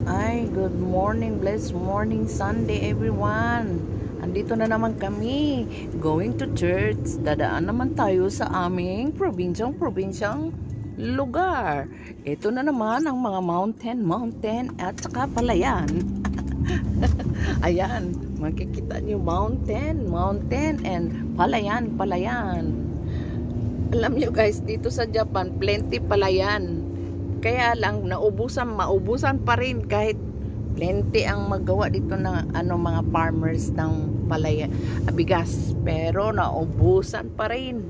Ay, good morning, blessed morning Sunday everyone. Andito na naman kami, going to church. Dadaan naman tayo sa aming probinsyang lugar. Ito na naman ang mga mountain at saka palayan. Ayan, makikita nyo mountain and palayan. Alam nyo guys, dito sa Japan, plenty palayan. Kaya lang maubusan pa rin kahit plenty ang magawa dito ng mga farmers ng palaya, bigas, pero naubusan pa rin.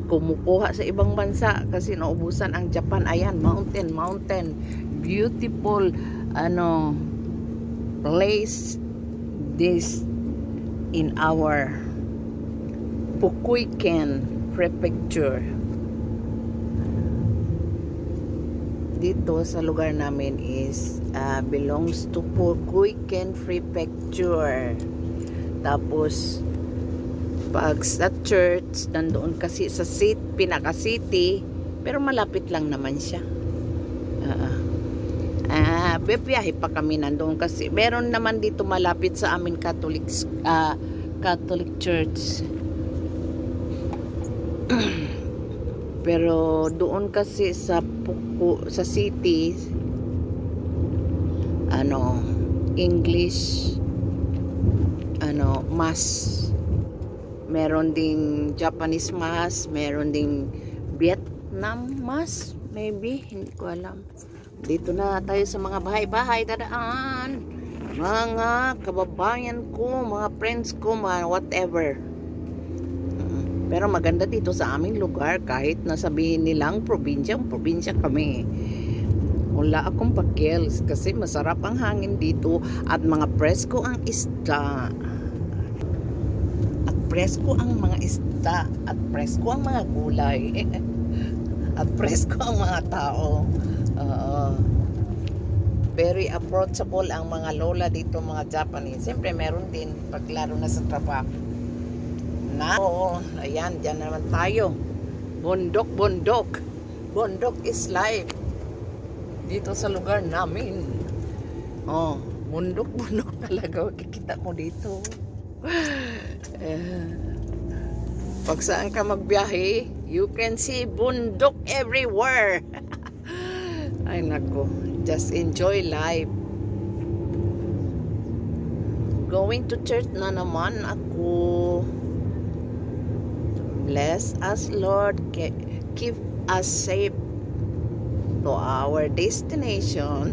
Kumukuha sa ibang bansa kasi naubusan ang Japan. Ayan, mountain, beautiful place this in our Fukuiken Prefecture. Dito sa lugar namin is belongs to Fukuiken Prefecture. Tapos pag sa church nandoon kasi sa pinaka city, pero malapit lang naman siya. Bibiyahe pa kami nandoon kasi meron naman dito malapit sa amin Catholic Church. Pero doon kasi sa city, English, mass. Meron ding Japanese mass, meron ding Vietnam mass, maybe, hindi ko alam. Dito na tayo sa mga bahay-bahay, dadaan. Mga kababayan ko, mga friends ko, mga whatever. Pero maganda dito sa aming lugar kahit nasabihin nilang probinsya kami. Wala akong pakils kasi masarap ang hangin dito at mga presko ang isda. At presko ang mga isda at presko ang mga gulay. At presko ang mga tao. Very approachable ang mga lola dito, mga Japanese. Siyempre meron din paglaro na sa trabaho. Ayan, dyan naman tayo. Bundok is life dito sa lugar namin. Bundok talaga makikita mo dito. Pag saan ka magbiyahe, you can see bundok everywhere. Ay nako, just enjoy life. Going to church na naman ako. Bless us, Lord. Keep us safe to our destination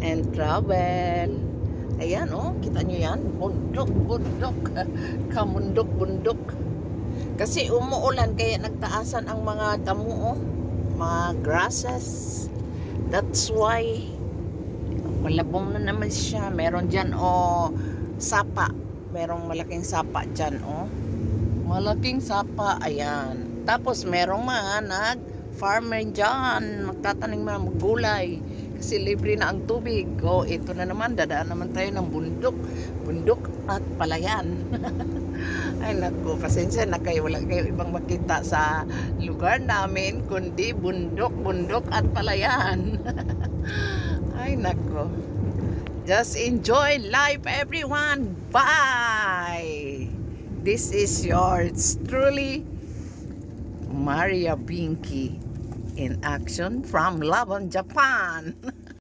and travel. Ayan, kita nyo yan. Bundok. Kamundok-bundok. Kasi umuulan, kaya nagtaasan ang mga damo, mga grasses. That's why malabong na naman siya. Meron dyan, sapa. Merong malaking sapa dyan, malaking sapa, ayan. Tapos merong mga nag-farmer dyan, magtatanim mga gulay kasi libre na ang tubig. Ito na naman, dadaan naman tayo ng bundok at palayan. Ay naku, pasensya na kayo, wala kayo ibang makita sa lugar namin kundi bundok at palayan. Ay naku, just enjoy life everyone. Bye. This is yours truly, Maria Binky, in action from Laban, Japan.